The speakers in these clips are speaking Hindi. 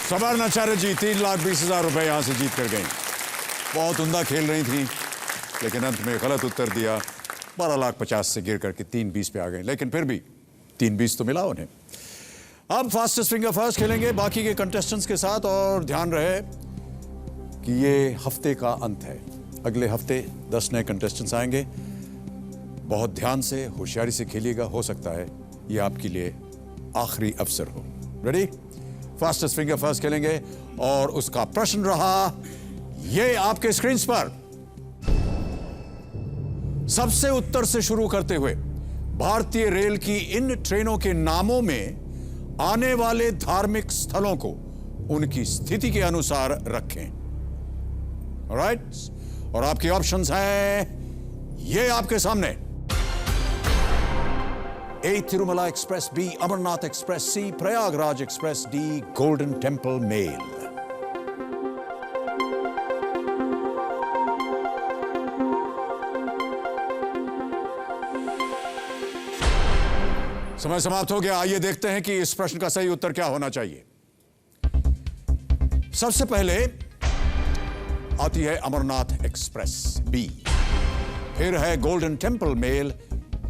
स्वर्ण आचार्य जी 3,20,000 रुपए यहां से जीत कर गई। बहुत उम्दा खेल रही थी, लेकिन अंत में गलत उत्तर दिया। 12,50,000 से गिर करके 3,20 पे आ गए, लेकिन फिर भी 3,20 तो मिला उन्हें। अब फास्टेस्ट फिंगर फर्स्ट खेलेंगे बाकी के कंटेस्टेंट्स के साथ। और ध्यान रहे कि ये हफ्ते का अंत है। अगले हफ्ते 10 नए कंटेस्टेंट्स आएंगे। बहुत ध्यान से, होशियारी से खेलिएगा। हो सकता है ये आपके लिए आखिरी अवसर हो। रेडी? फास्टेस्ट फिंगर फर्स्ट खेलेंगे और उसका प्रश्न रहा ये आपके स्क्रीन पर। सबसे उत्तर से शुरू करते हुए भारतीय रेल की इन ट्रेनों के नामों में आने वाले धार्मिक स्थलों को उनकी स्थिति के अनुसार रखें। ऑलराइट? और आपके ऑप्शंस हैं ये आपके सामने। A Tirumala Express, B Amarnath Express, C Prayagraj Express, D Golden Temple Mail. समय समाप्त हो गया। आइए देखते हैं कि इस प्रश्न का सही उत्तर क्या होना चाहिए। सबसे पहले आती है अमरनाथ एक्सप्रेस, B। फिर है गोल्डन टेम्पल मेल,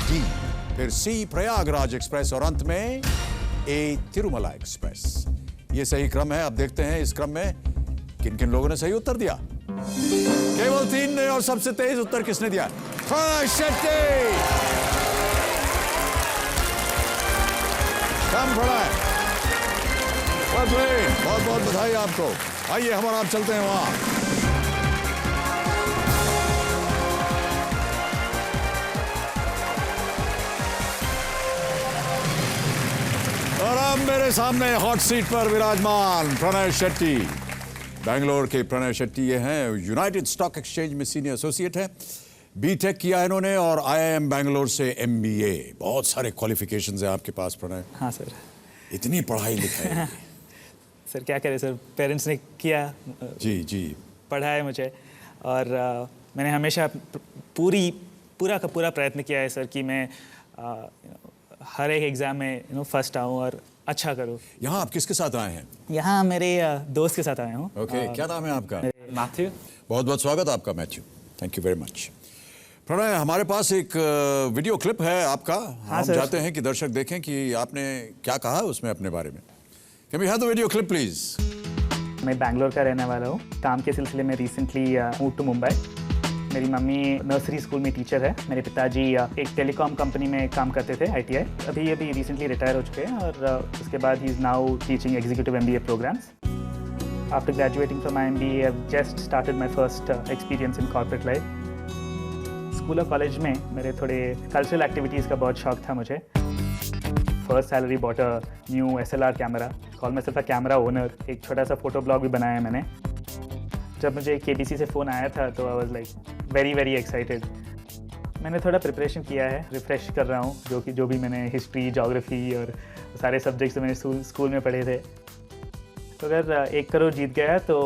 D। फिर C प्रयागराज एक्सप्रेस और अंत में A तिरुमला एक्सप्रेस। यह सही क्रम है। अब देखते हैं इस क्रम में किन किन लोगों ने सही उत्तर दिया। केवल 3 ने, और सबसे तेज उत्तर किसने दिया? शेट्टी। काम पड़ा है। बहुत बहुत बधाई आपको। आइए हम और आप चलते हैं वहां। और अब मेरे सामने हॉट सीट पर विराजमान प्रणय शेट्टी। बेंगलोर के प्रणय शेट्टी ये हैं। यूनाइटेड स्टॉक एक्सचेंज में सीनियर एसोसिएट है। बीटेक किया इन्होंने और आईआईएम बेंगलोर से एमबीए। बहुत सारे क्वालिफिकेशंस हैं आपके पास प्रणय। हाँ सर। इतनी पढ़ाई लिखाई। सर क्या करें सर, पेरेंट्स ने किया। जी पढ़ा है मुझे। और मैंने हमेशा पूरा का पूरा प्रयत्न किया है सर कि मैं हर एक एग्ज़ाम में फर्स्ट आऊँ और अच्छा करूँ। यहाँ आप किसके साथ आए हैं? यहाँ मेरे दोस्त के साथ आया हूँ। ओके, क्या नाम है आपका? मैथ्यू। बहुत बहुत स्वागत आपका Matthew. Thank you very much. Pranay, हमारे पास एक वीडियो क्लिप है आपका। हाँ, हम चाहते हैं कि दर्शक देखें कि आपने क्या कहा उसमें अपने बारे में। Can we have the video clip please? मैं बैंगलोर का रहने वाला हूँ। काम के सिलसिले में रिसेंटली मूव टू मुंबई। मेरी मम्मी नर्सरी स्कूल में टीचर है। मेरे पिताजी एक टेलीकॉम कंपनी में काम करते थे, ITI। अभी रिसेंटली रिटायर हो चुके हैं और उसके बाद ही is now teaching executive MBA programmes. After graduating from my MBA, I've just started my first experience in corporate life. School और कॉलेज में मेरे थोड़े कल्चरल एक्टिविटीज़ का बहुत शौक था मुझे। First salary bought a new SLR camera, call my self a camera owner. एक छोटा सा फोटो ब्लॉग भी बनाया मैंने। जब मुझे KBC से फ़ोन आया था तो I was like very excited. मैंने थोड़ा प्रिपरेशन किया है, रिफ़्रेश कर रहा हूँ जो भी मैंने हिस्ट्री, ज्योग्राफी और सारे सब्जेक्ट्स मैंने स्कूल में पढ़े थे। तो अगर 1 करोड़ जीत गया तो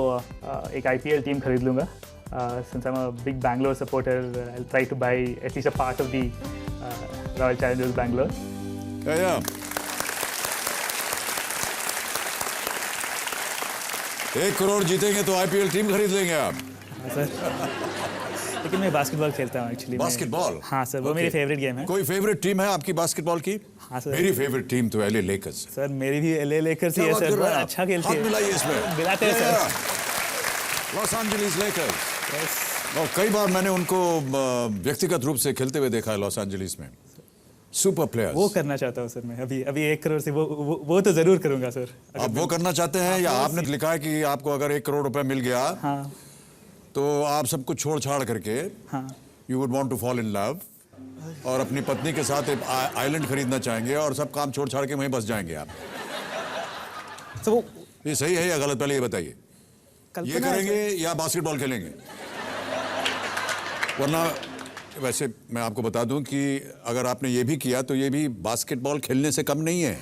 एक IPL टीम खरीद लूँगा। Since I'm a big Bangalore supporter, I'll try to buy at least a part of the Royal Challengers Bangalore. Yeah. 1 crore जीतेंगे तो IPL टीम खरीद लेंगे आप? हाँ सर। लेकिन मैं बास्केटबॉल खेलता हूँ एक्चुअली। बास्केटबॉल? हाँ सर, वो मेरी फेवरेट गेम है। कोई फेवरेट टीम है आपकी बास्केटबॉल की? हाँ सर। मेरी फेवरेट टीम तो LA लेकर्स। सर मेरी भी LA लेकर्स ही है सर। बहुत अच्छा खेलती है। हाथ मिलाइए इसमें। मिलाते हैं सर। Loss Angeles Lakers. और कई बार मैंने उनको व्यक्तिगत रूप से खेलते हुए देखा है लॉस एंजलिस में। Super players. वो करना चाहता हूँ सर मैं। अभी 1 करोड़ से वो तो जरूर करूँगा सर। आप वो करना चाहते हैं या आपने लिखा है कि आपको अगर 1 करोड़ रुपए मिल गया हाँ, तो आप सब कुछ छोड़ छाड़ करके you would want to fall in love और अपनी पत्नी के साथ एक आइलैंड खरीदना चाहेंगे और सब काम छोड़ छाड़ के वहीं बस जाएंगे आप? तो ये सही है या गलत, पहले ये बताइए। ये करेंगे या बास्केटबॉल खेलेंगे? वरना वैसे मैं आपको बता दूं कि अगर आपने ये भी किया तो ये भी बास्केटबॉल खेलने से कम नहीं है।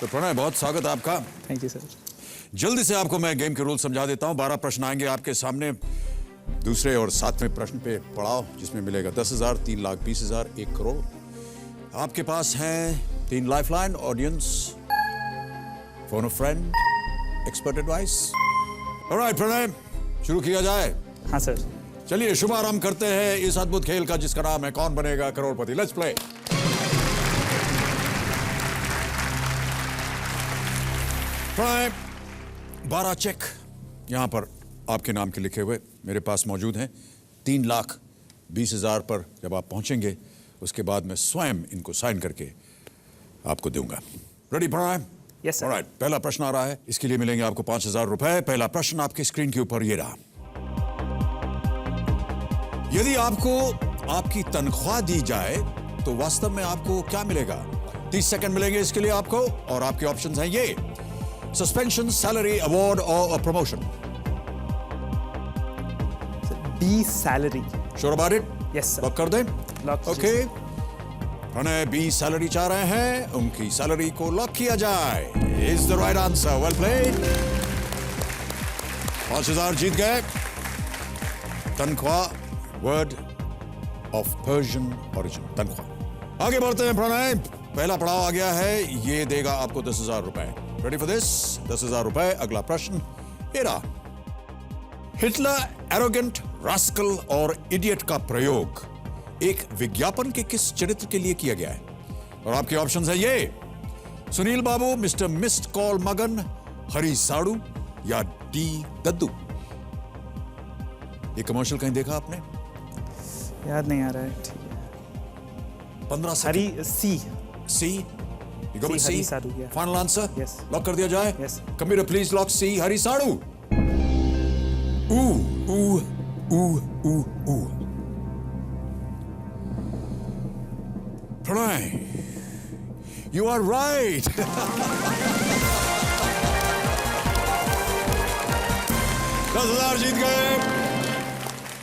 तो प्रणय, बहुत स्वागत आपका। Thank you sir. जल्दी से आपको मैं गेम के रूल समझा देता हूं। 12 प्रश्न आएंगे आपके सामने। दूसरे और सातवें प्रश्न पे पड़ाव, जिसमें मिलेगा 10,000, 3,20,000, 1 करोड़। आपके पास हैं 3 lifeline, audience, phone a friend, expert advice. Alright Pranay, शुरू किया जाए। हाँ सर। चलिए शुभारंभ करते हैं इस अद्भुत खेल का, जिसका नाम है Kaun Banega Crorepati. Let's play. Pranay, 12 check यहां पर आपके नाम के लिखे हुए मेरे पास मौजूद हैं। 3,20,000 पर जब आप पहुंचेंगे, उसके बाद मैं स्वयं इनको साइन करके आपको दूंगा। Ready Pranay? Yes sir. Alright, पहला प्रश्न आ रहा है, इसके लिए मिलेंगे आपको 5,000 रुपए। पहला प्रश्न आपकी स्क्रीन के ऊपर ये रहा। यदि आपको आपकी तनख्वाह दी जाए तो वास्तव में आपको क्या मिलेगा? 30 सेकंड मिलेंगे इसके लिए आपको, और आपके ऑप्शंस हैं ये: सस्पेंशन, सैलरी, अवार्ड और promotion. B salary. Sure about it? Yes sir. Lock कर दें? Lock okay, Pranay B salary चाह रहे हैं, उनकी सैलरी को लॉक किया जाए। Is the right answer. Well played. 5,000 जीत गए। तनख्वाह, वर्ड ऑफ पर्शियन ओरिजिन, तनख्वाह। आगे बढ़ते हैं प्रणय, पहला पड़ाव आ गया है, ये देगा आपको 10,000 रुपए। Ready for this? 10,000 रुपए। अगला प्रश्न ये रहा। हिटलर, एरोगेंट, रास्कल और इडियट का प्रयोग एक विज्ञापन के किस चरित्र के लिए किया गया है? और आपके ऑप्शंस हैं ये: सुनील बाबू, मिस्टर मिस्ड कॉल मगन, हरी साड़ू या डी दद्दू। ये कमर्शियल कहीं देखा आपने? याद नहीं आ रहा है। ठीक है। 15 second. Hari C. C? You go with Hari C? Sadu, yeah. Final answer? Yes. Lock कर दिया जाए? Yes. Computer please lock C, Hari Sadu. ऊ ऊ ऊ ऊ ऊ। Pranay, you are right. 10,000 जीत गए।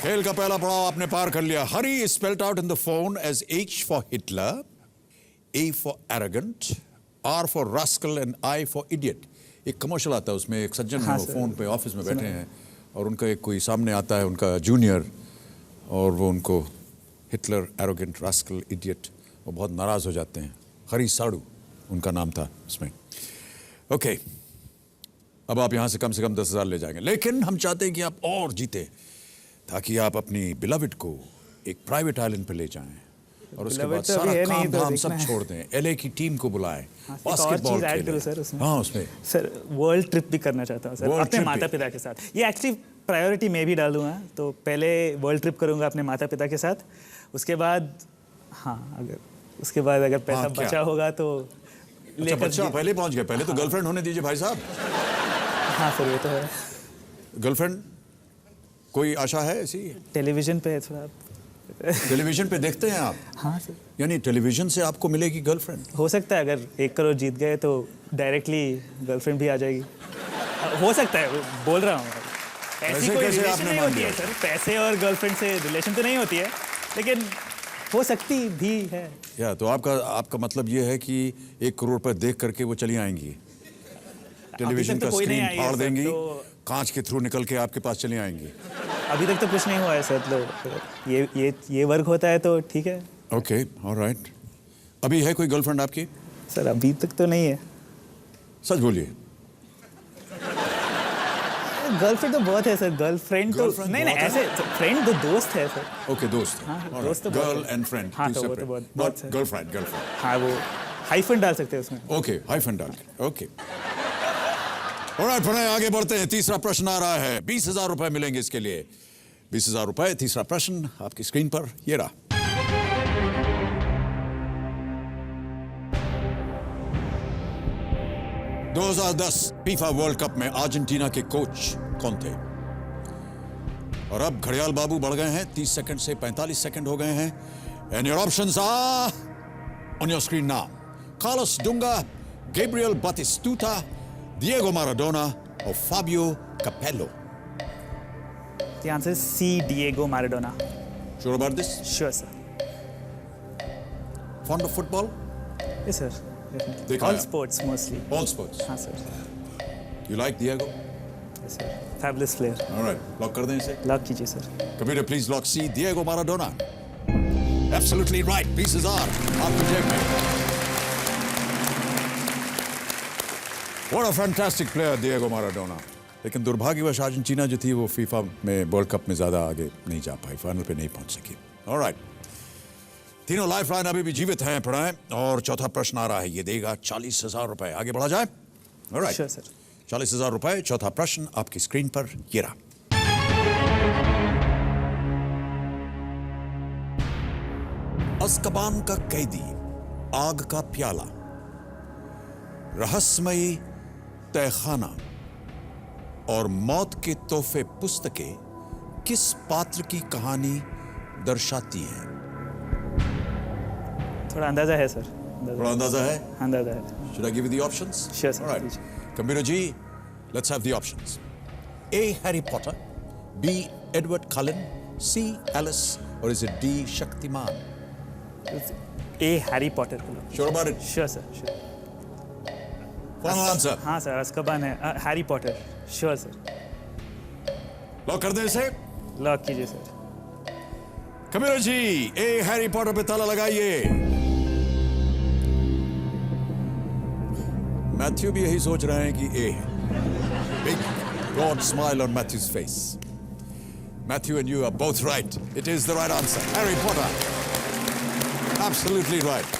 खेल का पहला पड़ाव आपने पार कर लिया। हरी is spelled out in the phone as H for Hitler, A for arrogant, R for rascal and I for idiot। एक कमर्शियल आता है, उसमें एक सज्जन है, वो फोन पे ऑफिस में बैठे हैं और उनका एक कोई सामने आता है, उनका जूनियर, और वो उनको हिटलर, एरोगेंट, रास्कल, इडियट, वो बहुत नाराज हो जाते हैं। हरी साड़ू उनका नाम था उसमें। ओके, अब आप यहां से कम 10,000 ले जाएंगे, लेकिन हम चाहते हैं कि आप और जीते, ताकि आप अपनी बिलविड को एक प्राइवेट आइलैंड पे ले जाएं और उसके बाद सारा काम धाम सब छोड़ दें, एलए की टीम को बुलाएं, बास्केटबॉल खेलें। सर उसमें, हाँ उसमें सर वर्ल्ड ट्रिप भी करना चाहता हूँ सर, World अपने trip माता भी। पिता के साथ। ये एक्चुअली प्रायोरिटी मैं भी डालूंगा, तो पहले वर्ल्ड ट्रिप करूंगा अपने माता पिता के साथ, उसके बाद उसके बाद अगर पैसा क्या? बचा होगा तो अच्छा, बच्चा पहले पहुंच गया, पहले तो गर्लफ्रेंड होने दीजिए भाई साहब। हाँ सर, ये तो है। गर्लफ्रेंड कोई आशा है ऐसी? टेलीविजन पे थोड़ा। टेलीविजन पे देखते हैं आप? हाँ सर। यानी टेलीविजन से आपको मिलेगी गर्लफ्रेंड? हो सकता है अगर 1 करोड़ जीत गए तो डायरेक्टली गर्लफ्रेंड भी आ जाएगी। हो सकता है, बोल रहा हूँ। ऐसी कोई कैसे रिलेशन आपने नहीं मान होती है लिया? सर, पैसे और गर्लफ्रेंड से रिलेशन तो नहीं होती है, लेकिन हो सकती भी है। या तो आपका मतलब ये है कि 1 करोड़ पर देख करके वो चली आएंगी, टेलीविजन तो का कोई नहीं स्क्रीन आई है फाड़ सर, देंगी, तो कांच के थ्रू निकल के आपके पास चली आएंगी। अभी तक तो कुछ नहीं हुआ है सर, तो ये वर्क होता है तो ठीक है। Okay, alright. अभी है कोई गर्लफ्रेंड आपकी? सर अभी तक तो नहीं है। सच बोलिए। गर्लफ्रेंड तो बहुत है सर, गर्लफ्रेंड तो Girlfriend नहीं, बहुत है? ऐसे फ्रेंड तो दोस्त है सर। ओके, दोस्त। हाँ, दोस्त तो बहुत गर्ल है। And friend. हाँ, तो वो तो बहुत है। गर्लफ्रेंड। हाँ, वो हाइफन डाल सकते हैं उसमें। ओके, हाइफन डाल के। ओके, ऑलराइट प्रणय, आगे बढ़ते हैं। तीसरा प्रश्न आ रहा है, 20,000 रुपए मिलेंगे इसके लिए। 20,000 रुपए। तीसरा प्रश्न आपकी स्क्रीन पर ये रहा। ...2010 फीफा वर्ल्ड कप में अर्जेंटीना के कोच कौन थे? और अब घड़ियाल बाबू बढ़ गए हैं, 30 सेकंड से 45 सेकंड हो गए हैं। And your options are on your screen now: Carlos Dunga, Gabriel Batistuta, Diego Maradona और Fabio Capello. The answer is C, Diego Maradona. Sure about this? Sure sir. Fond of football? Yes sir. Definitely. देखा All है? sports mostly. All sports. हाँ sir. You like Diego? Fabulous player. Alright, lock कर दें इसे। लॉक कीजिए sir. Computer please lock C Diego Maradona. Absolutely right, pieces are आपकी जेब में। What a fantastic player Diego Maradona. लेकिन दुर्भाग्यवश अर्जेंटीना जो थी वो फीफा में वर्ल्ड कप में ज्यादा आगे नहीं जा पाई, फाइनल पे नहीं पहुंच सकी। ऑलराइट, तीनों लाइफ लाइन अभी भी जीवित हैं प्रणय, और चौथा प्रश्न आ रहा है, ये देगा 40,000 रुपए। आगे बढ़ा जाए। Alright sure sir. 40,000 रुपए। चौथा प्रश्न आपकी स्क्रीन पर ये रहा। अज़्काबान का कैदी, आग का प्याला, रहस्यमयी तहखाना और मौत के तोहफे पुस्तकें किस पात्र की कहानी दर्शाती हैं? थोड़ा अंदाजा है सर। थोड़ा अंदाजा है? अंदाजा है। Should I give you the options? Sure, sir. All right. Computer G, let's have the options. A. Harry Potter, B. Edward Cullen, C. Alice, or is it D. Shaktiman? A Harry Potter. Sure about it? Sure sir, sure. Final answer. हाँ सर, अज़्काबान है। Harry Potter. Sure sir. Lock कर दें इसे। लॉक कीजिए सर। कंप्यूटर जी, ए हैरी पॉटर पे ताला लगाइए। मैथ्यू भी यही सोच रहे हैं कि ए है। Big broad smile on Matthew's face. Matthew and you are both right. It is the right answer, Harry Potter. Absolutely right.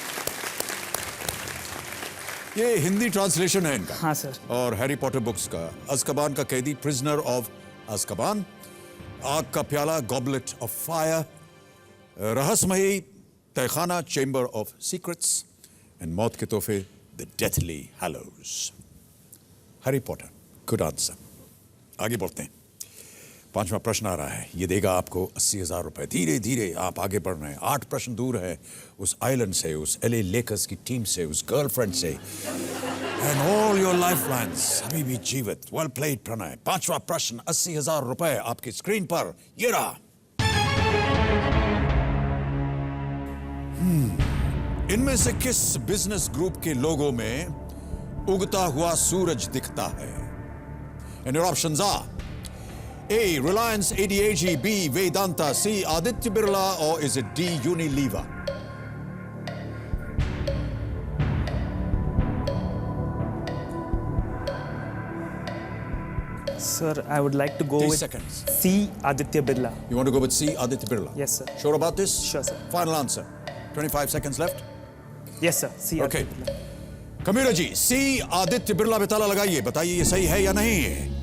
ये हिंदी ट्रांसलेशन है इनका। हाँ सर। और हैरी पॉटर बुक्स का। अज़्काबान का कैदी, प्रिजनर ऑफ अज़्काबान, आग का प्याला, गॉबलेट ऑफ फायर, रहस्यमयी तहखाना, चेंबर ऑफ सीक्रेट्स, एंड मौत के तोहफे, the deathly hallows. Harry Potter, good answer. आगे बढ़ते हैं। पांचवा प्रश्न आ रहा है, ये देगा आपको 80,000 रुपए। धीरे धीरे आप आगे बढ़ रहे हैं। 8 प्रश्न दूर है उस आइलैंड से, उस LA लेकर्स की टीम से, उस गर्लफ्रेंड से, and all your lifelines अभी भी जीवित। Well played Pranay. पांचवा प्रश्न 80,000 रुपए आपकी स्क्रीन पर ये रहा। इनमें से किस बिजनेस ग्रुप के लोगों में उगता हुआ सूरज दिखता है? And your options are A. Reliance ADAG, B. Vedanta, C. Aditya Birla, or is it D. Unilever? Sir, I would like to go 30 with seconds. C. Aditya Birla. You want to go with C. Aditya Birla? Yes, sir. Sure about this? Sure, sir. Final answer. 25 seconds left. Yes, sir. C. Okay. Aditya Birla. Computer ji, C. Aditya Birla पे ताला लगाइए। बताइए ये सही है या नहीं?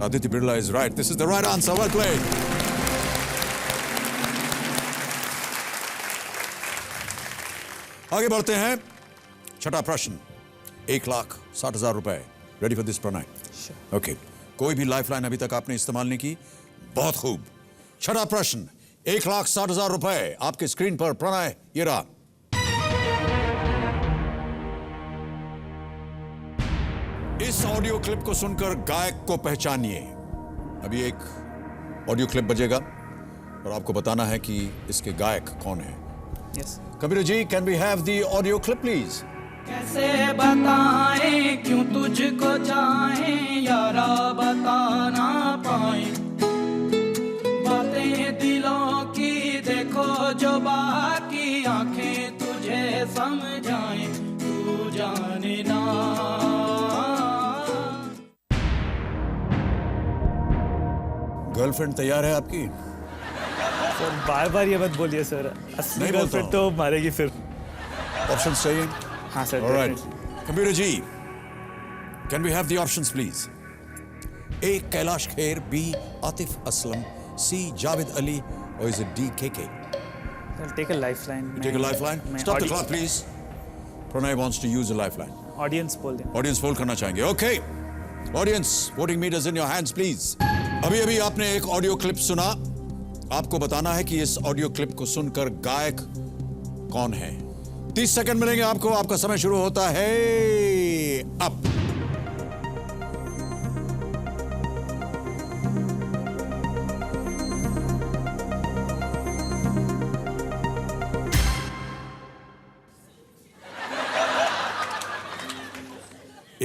Aditya Birla is right. This is the right answer. Well played. आगे बढ़ते हैं। छठा प्रश्न, 1,60,000 रुपए। Ready for this Pranay? Okay. कोई भी लाइफलाइन अभी तक आपने इस्तेमाल नहीं की, बहुत खूब। छठा प्रश्न, 1,60,000 रुपए आपके स्क्रीन पर। प्रणय, ये रहा। इस ऑडियो क्लिप को सुनकर गायक को पहचानिए। अभी एक ऑडियो क्लिप बजेगा और आपको बताना है कि इसके गायक कौन है। Yes. Kabir ji, can we have the audio clip please? कैसे बताएं क्यों तुझको चाहें यारा, बता ना पाए बातें दिलों की, देखो जो बाकी आंखें तुझे समझाएं, तू जाने ना। गर्लफ्रेंड तैयार है आपकी? सर बार बार ये मत बोलिए सर, असली नहीं गर्लफ्रेंड बोलता तो मारेगी फिर। ऑप्शंस चाहिए? हाँ sir. Alright. definitely. Kabir ji, can we have the options please? A. Kailash Kher, B. Atif Aslam, C. Javed Ali, और is it D. KK? I'll take a lifeline. Take a lifeline. Stop the clock, please. Pranay wants to use a lifeline. Audience बोल दें। ऑडियंस पोल करना चाहेंगे। Okay, audience voting meters in your hands please. अभी अभी आपने एक ऑडियो क्लिप सुना। आपको बताना है कि इस ऑडियो क्लिप को सुनकर गायक कौन है। 30 सेकंड मिलेंगे आपको। आपका समय शुरू होता है अब।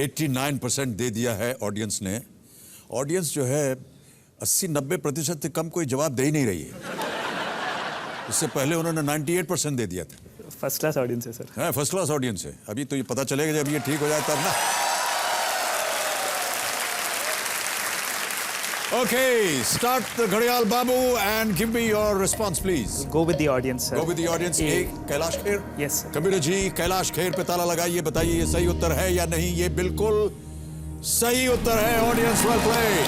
89% दे दिया है ऑडियंस ने। ऑडियंस जो है 80-90% से कम कोई जवाब दे ही नहीं रही है। इससे पहले उन्होंने 98% दे दिया था। फर्स्ट क्लास ऑडियंस है सर। हाँ, फर्स्ट क्लास ऑडियंस है। अभी तो ये पता चलेगा जब ये ठीक हो जाए तब ना। Okay, start the घड़ियाल बाबू and give me your response, please. Go with the audience, sir. Go with the audience. A. एक Kailash Kher. Yes, sir. Computer ji Kailash Kher पे ताला लगाइए, बताइए ये सही उत्तर है या नहीं। ये बिल्कुल सही उत्तर है। Audience well played.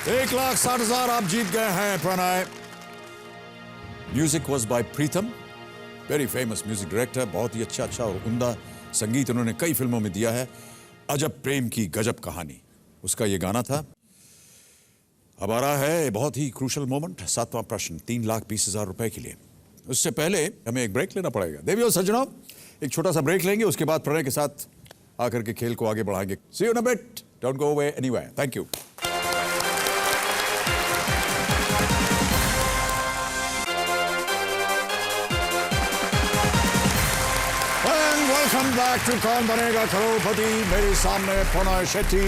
1,60,000 आप जीत गए हैं Pranay. Music was by Pritam, very famous music director. बहुत ही अच्छा और उम्दा संगीत उन्होंने कई फिल्मों में दिया है। अजब प्रेम की गजब कहानी, उसका ये गाना था। अब आ रहा है बहुत ही क्रूशल मोमेंट, 7वां प्रश्न 3,20,000 रुपए के लिए। उससे पहले हमें एक ब्रेक लेना पड़ेगा। देवियों सज्जनों, एक छोटा सा ब्रेक लेंगे, उसके बाद प्रणय के साथ आकर के खेल को आगे बढ़ाएंगे। See you in a bit, don't go away anywhere. Thank you. Welcome back to Kaun Banega करोड़पति। मेरे सामने प्रणय शेट्टी।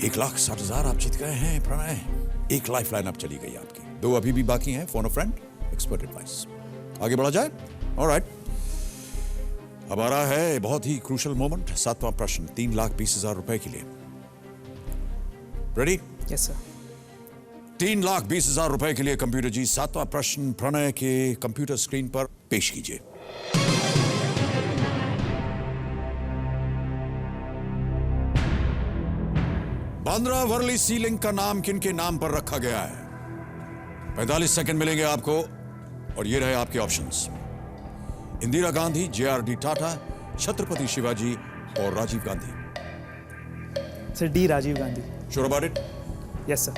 1,60,000 आप जीत गए हैं प्रणय। एक लाइफ लाइन अब चली गई आपकी, 2 अभी भी बाकी हैं। Phone a friend, expert advice. आगे बढ़ा जाए। ऑलराइट, अब आ रहा है बहुत ही क्रूशल मोमेंट, 7वां प्रश्न 3,20,000 रुपए के लिए। रेडी? Yes, sir. 3,20,000 रुपए के लिए कंप्यूटर जी 7वां प्रश्न प्रणय के कंप्यूटर स्क्रीन पर पेश कीजिए। बांद्रा वर्ली सी लिंक का नाम किनके नाम पर रखा गया है? 45 सेकंड मिलेंगे आपको और ये रहे आपके ऑप्शंस। इंदिरा गांधी, JRD टाटा, छत्रपति शिवाजी और Rajiv Gandhi. Sir, D. Rajiv Gandhi. Sure about it? Yes, sir.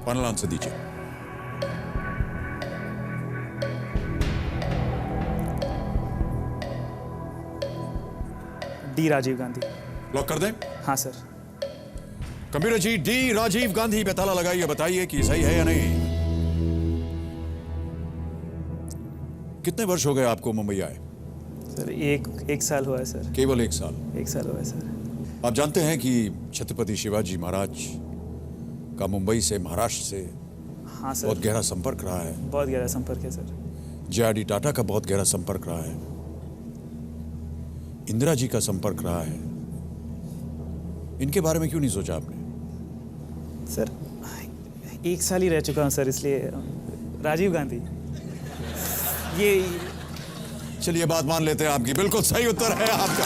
Final answer दीजिए। D. राजीव गांधी। लॉक कर दें? हाँ sir. Computer ji D. Rajiv Gandhi पे ताला लगाइए, बताइए कि सही है या नहीं। कितने वर्ष हो गए आपको मुंबई आए? सर एक साल हुआ है सर। केवल 1 साल। 1 साल हुआ है सर। आप जानते हैं कि छत्रपति शिवाजी महाराज का मुंबई से, महाराष्ट्र से हाँ सर। बहुत गहरा संपर्क रहा है। बहुत गहरा संपर्क है सर। JRD टाटा का बहुत गहरा संपर्क रहा है। इंदिरा जी का संपर्क रहा है। इनके बारे में क्यों नहीं सोचा आपने? सर 1 साल ही रह चुका हूँ सर, इसलिए राजीव गांधी। ये चलिए बात मान लेते हैं आपकी, बिल्कुल सही उत्तर है आपका।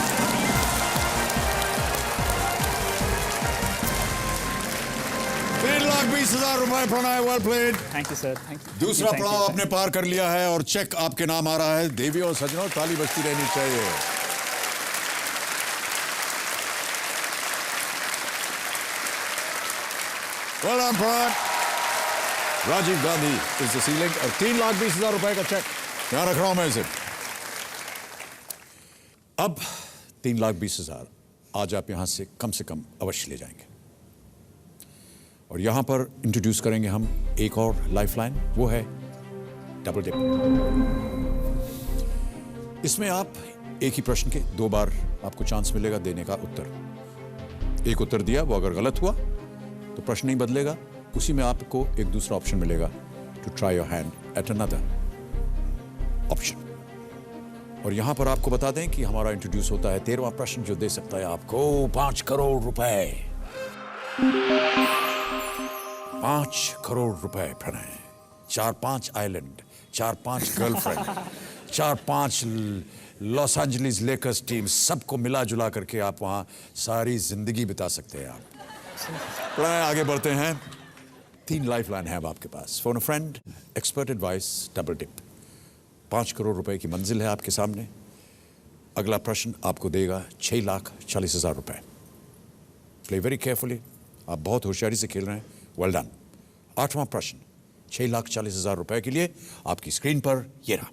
₹3,20,000 Pranay, well played. Thank you sir, thank you. दूसरा पड़ाव आपने पार कर लिया है और चेक आपके नाम आ रहा है। देवियों और सज्जनों, ताली बजती रहनी चाहिए। Well done, Prime. Rajiv Gandhi is the ceiling और 3,20,000 रुपए का चेक यहां रख रहा हूं मैं इसे। अब 3,20,000 आज आप यहां से कम अवश्य ले जाएंगे और यहां पर इंट्रोड्यूस करेंगे हम एक और लाइफलाइन, वो है डबल डिप। इसमें आप एक ही प्रश्न के 2 बार आपको चांस मिलेगा देने का उत्तर। एक उत्तर दिया, वो अगर गलत हुआ तो प्रश्न नहीं बदलेगा, उसी में आपको एक दूसरा ऑप्शन मिलेगा to try your hand at another option. और यहां पर आपको बता दें कि हमारा इंट्रोड्यूस होता है 13वां प्रश्न, जो दे सकता है आपको 5 करोड़ रुपए। 5 करोड़ रुपए Pranay. 4-5 island, 4-5 girlfriend, 4-5 Los Angeles Lakers team, सबको मिला जुला करके आप वहां सारी जिंदगी बिता सकते हैं आप। प्रणय आगे बढ़ते हैं। 3 लाइफ लाइन है अब आपके पास। Phone a friend, expert advice, double dip. 5 crore रुपए की मंजिल है आपके सामने। अगला प्रश्न आपको देगा 6,40,000 रुपए। प्ले वेरी केयरफुली, आप बहुत होशियारी से खेल रहे हैं, वेल डन। 8वां प्रश्न 6,40,000 रुपए के लिए आपकी स्क्रीन पर ये रहा।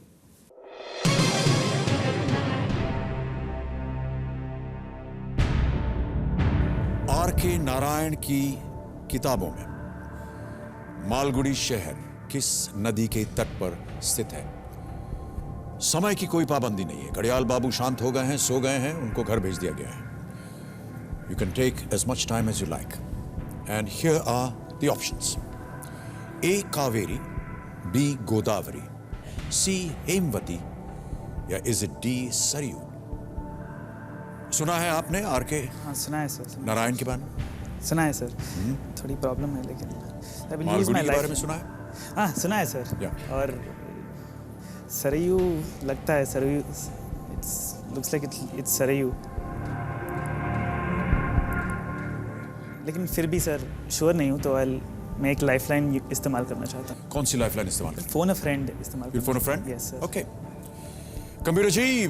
R.K. नारायण की किताबों में मालगुडी शहर किस नदी के तट पर स्थित है? समय की कोई पाबंदी नहीं है। घड़ियाल बाबू शांत हो गए हैं, सो गए हैं, उनको घर भेज दिया गया है। You can take as much time as you like and here are the options. A Kaveri, B Godavari, C Hemavati या इज इट डी सरयू? सुना है आपने आर के हाँ सुना है सर, नारायण के बारे में? सुना है सर। थोड़ी प्रॉब्लम है लेकिन I will use Malgudi my के बारे life. में सुना है? हाँ सुना है सर। Yeah. और सरयू लगता है, Saryu looks like it's Saryu, लेकिन फिर भी सर श्योर नहीं हूँ, तो मैं एक लाइफलाइन इस्तेमाल करना चाहता हूँ। कौन सी लाइफलाइन इस्तेमाल करें? फोन अ फ्रेंड इस्तेमाल You'll phone a friend? Yes sir. Okay. Computer ji,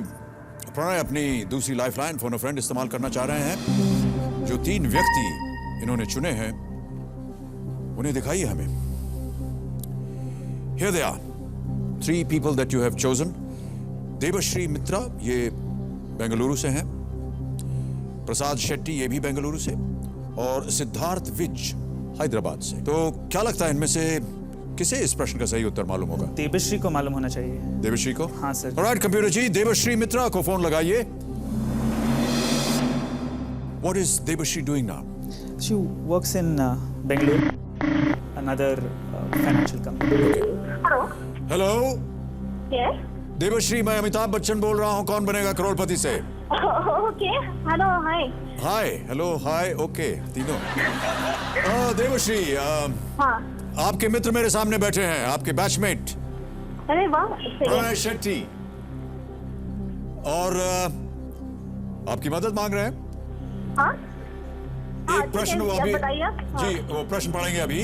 Pranay अपनी दूसरी लाइफलाइन फोन अ फ्रेंड इस्तेमाल करना चाह रहे हैं। जो 3 व्यक्ति इन्होंने चुने हैं उन्हें दिखाइए हमें। Here they are, 3 people that you have chosen. Devshri मित्रा, ये बेंगलुरु से हैं। प्रसाद शेट्टी, ये भी बेंगलुरु से। और सिद्धार्थ विज, हैदराबाद से। तो क्या लगता है इनमें से किसे इस प्रश्न का सही उत्तर मालूम होगा? देवश्री को मालूम होना चाहिए। देवश्री को? हाँ sir. Alright computer ji, Devshree Mitra को फोन लगाइए। What is Devshree doing now? She works in Bangalore, another financial company. Hello. Hello yes. Devshree, मैं अमिताभ बच्चन बोल रहा हूँ, कौन बनेगा करोड़पति से। ओके। हेलो, हाय। हाय, हेलो, हाय, ओके, तीनों। देवश्री, हाँ। आपके मित्र मेरे सामने बैठे हैं, आपके बैचमेट अरे वाह, सही है। प्रणय शेट्टी, और आपकी मदद मांग रहे हैं। हाँ। एक प्रश्न वो अभी बताइए। हाँ। जी, वो प्रश्न पढ़ेंगे अभी,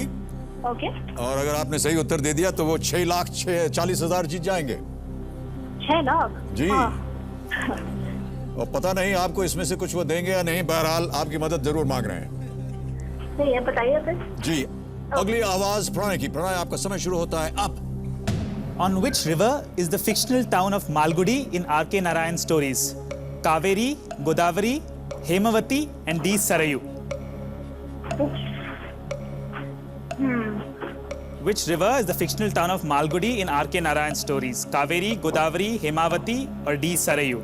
ओके। और अगर आपने सही उत्तर दे दिया तो वो 6,40,000 जीत जाएंगे। 6 लाख? जी। हाँ। और पता नहीं आपको इसमें से कुछ वो देंगे या नहीं, बहरहाल आपकी मदद जरूर मांग रहे हैं। सही है, बताइए फिर। जी, अगली आवाज प्रणय की। प्रणय, आपका समय शुरू होता है अब। On which river is the fictional town of Malgudi in R.K. Narayan stories? Kaveri, Godavari, Hemavati, and D. Sarayu. Which river is the fictional town of Malgudi in R.K. Narayan stories? Kaveri, Godavari, Hemavati, or D. Sarayu?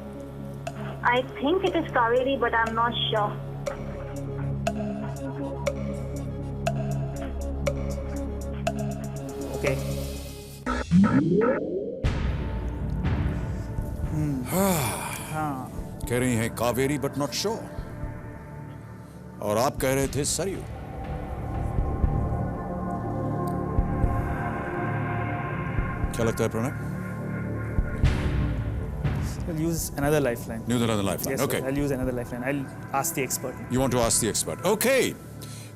I think it is Kaveri, but I'm not sure. Okay. कह रही हैं कावेरी बट नॉट श्योर, और आप कह रहे थे सरयू। क्या लगता है Pranay? I'll use another lifeline. Use another lifeline. Yes, sir. Okay. I'll use another lifeline. I'll ask the expert. You want to ask the expert? Okay.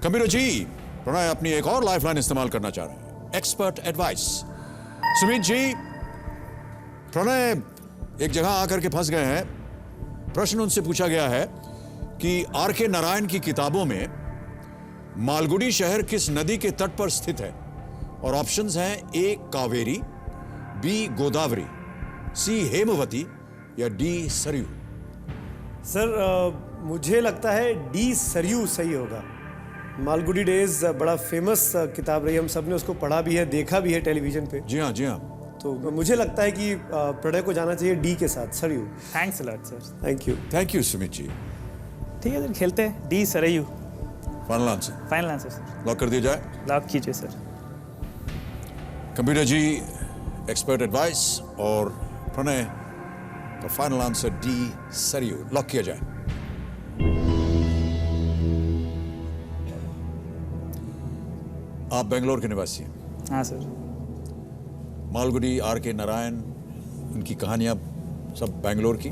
Computer ji, Pranay अपनी एक और लाइफलाइन इस्तेमाल करना चाह रहे हैं, एक्सपर्ट एडवाइस। सुमित जी, प्रणय एक जगह आकर के फंस गए हैं। प्रश्न उनसे पूछा गया है कि आर के नारायण की किताबों में मालगुडी शहर किस नदी के तट पर स्थित है, और ऑप्शंस हैं ए कावेरी, बी गोदावरी, सी हेमवती या डी सरयू। सर मुझे लगता है डी सरयू सही होगा। मालगुडी डेज बड़ा फेमस किताब रही, हम सब ने उसको पढ़ा भी है, देखा भी है टेलीविजन पे। जी हाँ, जी हाँ। तो मुझे लगता है कि प्रणय को जाना चाहिए डी के साथ, Saryu. Thanks a lot, sir. Thank you Sumit ji. ठीक है सर, खेलते हैं। D Saryu. Final answer final answer sir. Lock कर दिया जाए। लॉक कीजिए sir. Computer ji, expert advice और प्रणय का final answer D Saryu, lock किया जाए। आप बेंगलोर के निवासी हैं। हाँ सर। मालगुडी, आर के नारायण, उनकी कहानियां सब बेंगलोर की।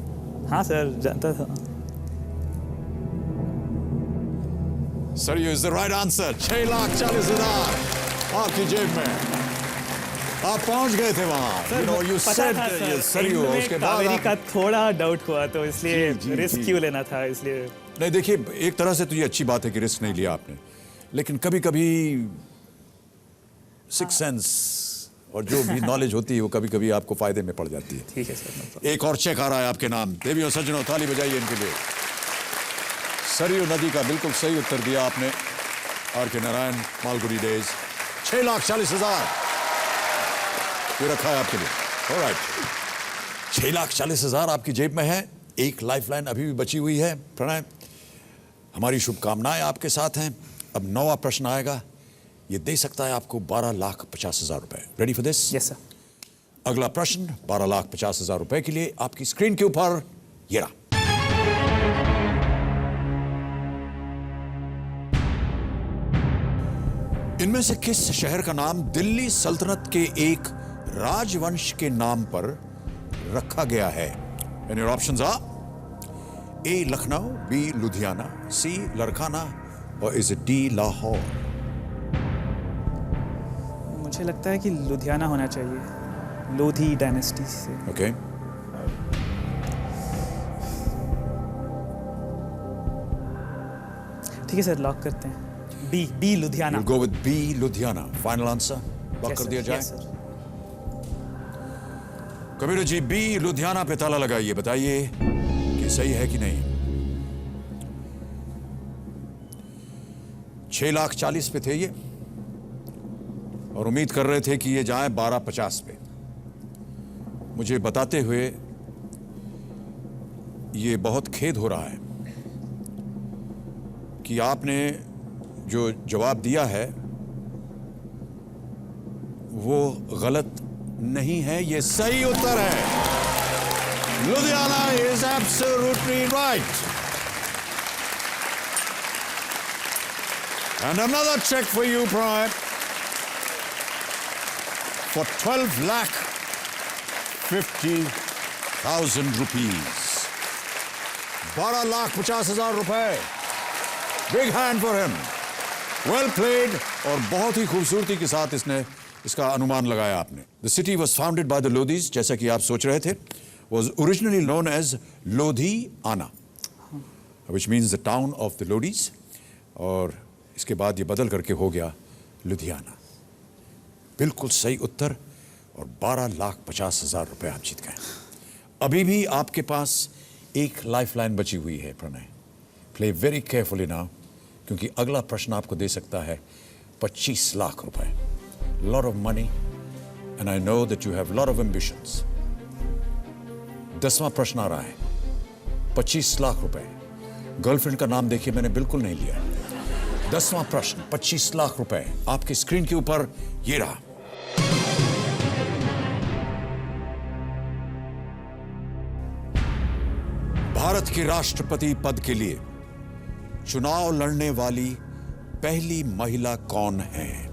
हाँ सर, जानता था। Saryu is the right answer. 6,40,000 आपकी जेब में। आप पहुंच गए थे वहां। You said सरयू, उसके बाद कावेरी आप... का थोड़ा डाउट हुआ, तो इसलिए जी, रिस्क जी। क्यों लेना था, इसलिए। नहीं, देखिए, एक तरह से तो ये अच्छी बात है कि रिस्क नहीं लिया आपने, लेकिन कभी कभी सिक्स सेंस और जो भी नॉलेज होती है वो कभी कभी आपको फायदे में पड़ जाती है। ठीक है सर। एक और चेक आ रहा है आपके नाम। देवियों सज्जनों, ताली बजाइए इनके लिए। सरयू नदी का बिल्कुल सही उत्तर दिया आपने। आर के नारायण, मालगुडी डेज। 6,40,000 ये रखा है आपके लिए। ऑलराइट। 6,40,000 आपकी जेब में है। एक लाइफलाइन अभी भी बची हुई है। प्रणय, हमारी शुभकामनाएं आपके साथ हैं। अब 9वां प्रश्न आएगा, ये दे सकता है आपको 12,50,000 रुपए। Ready for this? Yes sir. अगला प्रश्न 12,50,000 रुपए के लिए आपकी स्क्रीन के ऊपर ये रहा। इनमें से किस शहर का नाम दिल्ली सल्तनत के एक राजवंश के नाम पर रखा गया है? And your options are A Lucknow, B Ludhiana, C Larkana और इज इट डी लाहौर? मुझे लगता है कि लुधियाना होना चाहिए, लोधी डायनेस्टी से। ओके, ठीक है सर, लॉक करते हैं। B Ludhiana. Go with B Ludhiana. Final answer lock कर दिया जाए? कबीर जी, बी लुधियाना पे ताला लगाइए, बताइए कि सही है कि नहीं। 6,40,000 पे थे ये और उम्मीद कर रहे थे कि ये जाए 12,50 पे। मुझे बताते हुए ये बहुत खेद हो रहा है कि आपने जो जवाब दिया है वो गलत नहीं है, ये सही उत्तर है। Ludhiana is absolutely right. And another cheque for you Prime for 12,50,000 rupees. 12,50,000 रुपए। Big hand for him. Well played. और बहुत ही खूबसूरती के साथ इसका अनुमान लगाया आपने। The city was founded by the Lodhis, जैसा कि आप सोच रहे थे, was originally known as Lodhiana, which means the town of the Lodhis, और इसके बाद ये बदल करके हो गया लुधियाना। बिल्कुल सही उत्तर और 12,50,000 रुपए आप जीत गए। अभी भी आपके पास एक लाइफलाइन बची हुई है Pranay. Play very carefully now, क्योंकि अगला प्रश्न आपको दे सकता है 25 लाख रुपए। Lot of money, and I know that you have lot of ambitions. 10वां प्रश्न आ रहा है, 25 लाख रुपए। गर्लफ्रेंड का नाम देखिए, मैंने बिल्कुल नहीं लिया। 10वां प्रश्न 25 लाख रुपए आपकी स्क्रीन के ऊपर ये रहा। भारत के राष्ट्रपति पद के लिए चुनाव लड़ने वाली पहली महिला कौन है?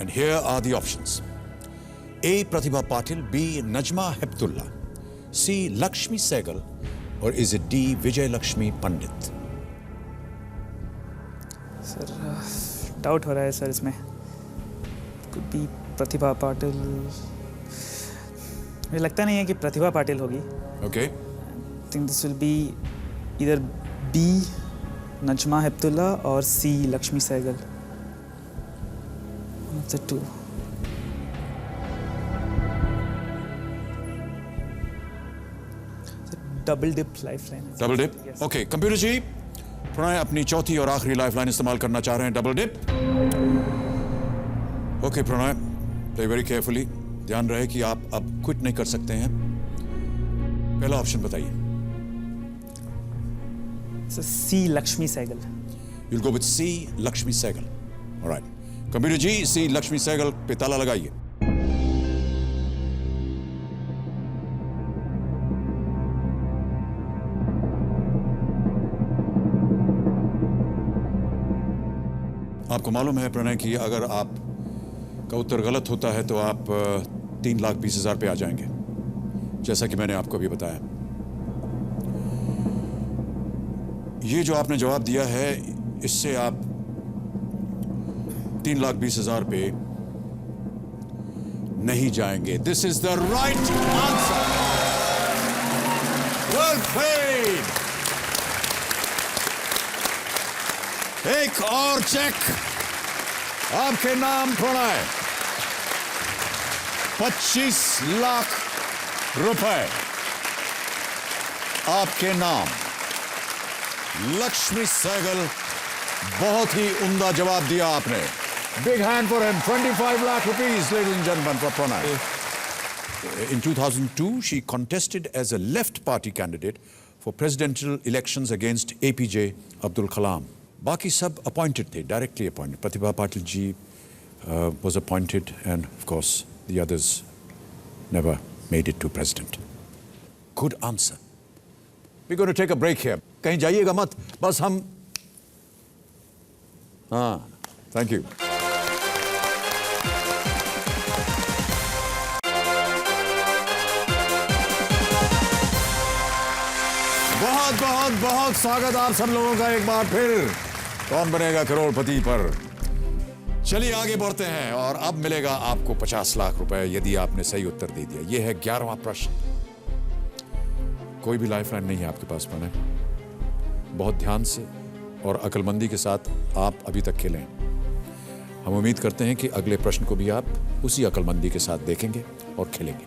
And here are the options. A. Pratibha Patil, B. Najma Heptulla, C. Lakshmi Sehgal, or is it D. Vijay Lakshmi Pandit? Sir doubt हो रहा है सर इसमें। Could be Pratibha Patil. मुझे लगता नहीं है कि प्रतिभा पाटिल होगी। Okay. I think this will be either B. Najma Heptulla और C. Lakshmi Sahgal. The two. Double dip lifeline. Double dip? Okay, computer ji, Pranay अपनी चौथी और आखिरी लाइफलाइन इस्तेमाल करना चाह रहे हैं, double dip. Okay Pranay, play very carefully. ध्यान रहे कि आप अब क्विट नहीं कर सकते हैं। पहला ऑप्शन बताइए। C Lakshmi Sahgal. You'll go with C. Lakshmi Sahgal. Alright, computer ji, C Lakshmi Sahgal पे ताला लगाइए। आपको मालूम है प्रणय कि अगर आप का उत्तर गलत होता है तो आप 3,20,000 पे आ जाएंगे, जैसा कि मैंने आपको अभी बताया। ये जो आपने जवाब दिया है, इससे आप 3,20,000 पे नहीं जाएंगे। This is the right answer. Well played. एक और चेक आपके नाम प्रणय, 25 लाख रुपए आपके नाम। लक्ष्मी सहगल, बहुत ही उम्दा जवाब दिया आपने। Big hand for him. 25 lakh rupees, ladies and gentleman, for Pranay. In 2002, she contested as a left party candidate for presidential elections against APJ Abdul Kalam. बाकी सब appointed थे, directly appointed. Pratibha Patil ji was appointed, and of course the others never made it to president. Good answer. We're going to take a break here. कहीं जाइएगा मत, बस हम thank you. बहुत बहुत बहुत स्वागत आप सब लोगों का एक बार फिर कौन बनेगा करोड़पति पर। चलिए आगे बढ़ते हैं और अब मिलेगा आपको 50 लाख रुपए यदि आपने सही उत्तर दे दिया। यह है 11वां प्रश्न। कोई भी लाइफलाइन नहीं है आपके पास प्रणय। बहुत ध्यान से और अक्लमंदी के साथ आप अभी तक खेले हैं। हम उम्मीद करते हैं कि अगले प्रश्न को भी आप उसी अक्लमंदी के साथ देखेंगे और खेलेंगे।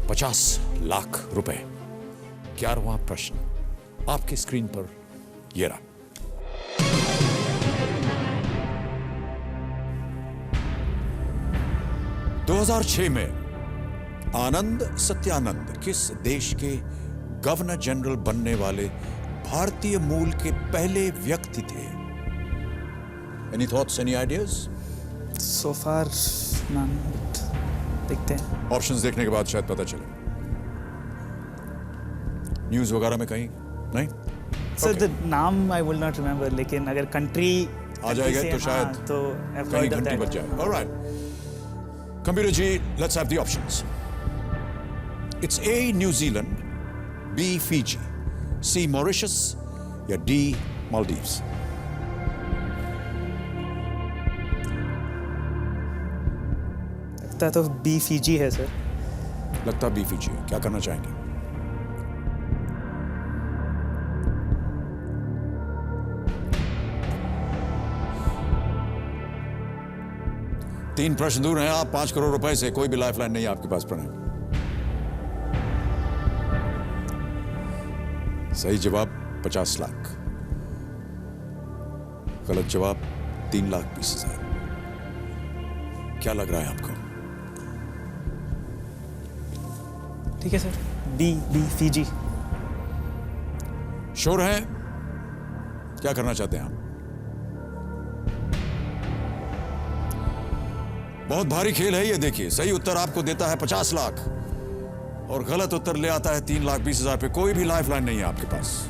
50 लाख रुपए 11वां प्रश्न आपकी स्क्रीन पर ये रहा। – 2006 में आनंद सत्यानंद किस देश के गवर्नर जनरल बनने वाले भारतीय मूल के पहले व्यक्ति थे? Any thoughts, any ideas? So far, none. देखते हैं। ऑप्शंस देखने के बाद शायद पता चले। न्यूज़ वगैरह में कहीं नहीं? सर द नाम आई विल नॉट रिमेंबर, लेकिन अगर कंट्री आ जाएगा तो शायद तो कहीं घंटी बज जाए। Alright computer ji, let's have the options. It's a New Zealand, B Fiji, C Mauritius या डी मालदीव्स। लगता तो बी फिजी है सर। लगता बी फिजी है। क्या करना चाहेंगे? तीन प्रश्न दूर हैं आप 5 करोड़ रुपए से। कोई भी लाइफलाइन नहीं है आपके पास प्रणय। सही जवाब 50 लाख, गलत जवाब 3,20,000। क्या लग रहा है आपको? ठीक है सर, बी फिजी। श्योर हैं? क्या करना चाहते हैं आप? बहुत भारी खेल है ये। देखिए, सही उत्तर आपको देता है 50 लाख और गलत उत्तर ले आता है 3,20,000 पे। कोई भी लाइफलाइन नहीं है आपके पास।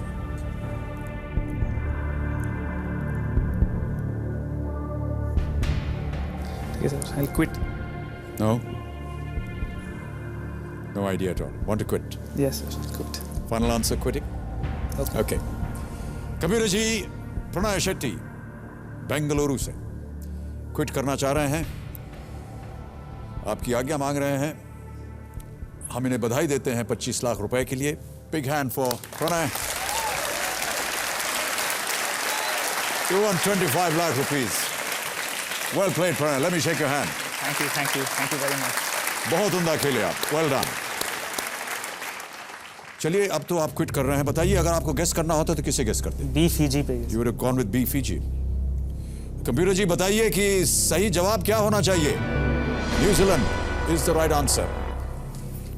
ठीक है sir, I quit. No idea at all. Want to quit? Yes sir, quit. Final answer, quitting? Okay. Computer ji, Pranay Shetty Bengaluru से क्विट करना चाह रहे हैं। आपकी आज्ञा मांग रहे हैं। हम इन्हें बधाई देते हैं 25 लाख रुपए के लिए। Big hand for Pranay. 225 lakh rupees. Well played, Pranay. Let me shake your hand. Thank you very much. बहुत उम्दा खेले आप। Well done. चलिए, अब तो आप क्विट कर रहे हैं। बताइए, अगर आपको गेस करना होता तो किसे गेस करते? बी फिजी पे। You would have gone with B Fiji. Computer ji, बताइए कि सही जवाब क्या होना चाहिए? New Zealand is the right answer.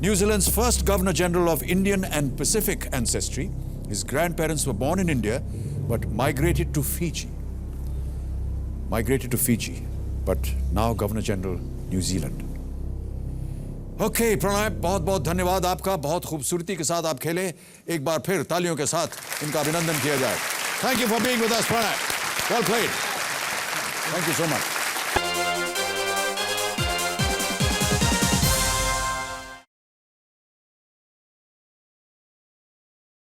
New Zealand's first Governor General of Indian and Pacific ancestry. His grandparents were born in India but migrated to Fiji. But now Governor General New Zealand. Okay, Pranay, बहुत बहुत धन्यवाद आपका। बहुत खूबसूरती के साथ आप खेले। एक बार फिर तालियों के साथ इनका अभिनंदन किया जाए। Thank you for being with us, Pranay. Well played. Thank you so much.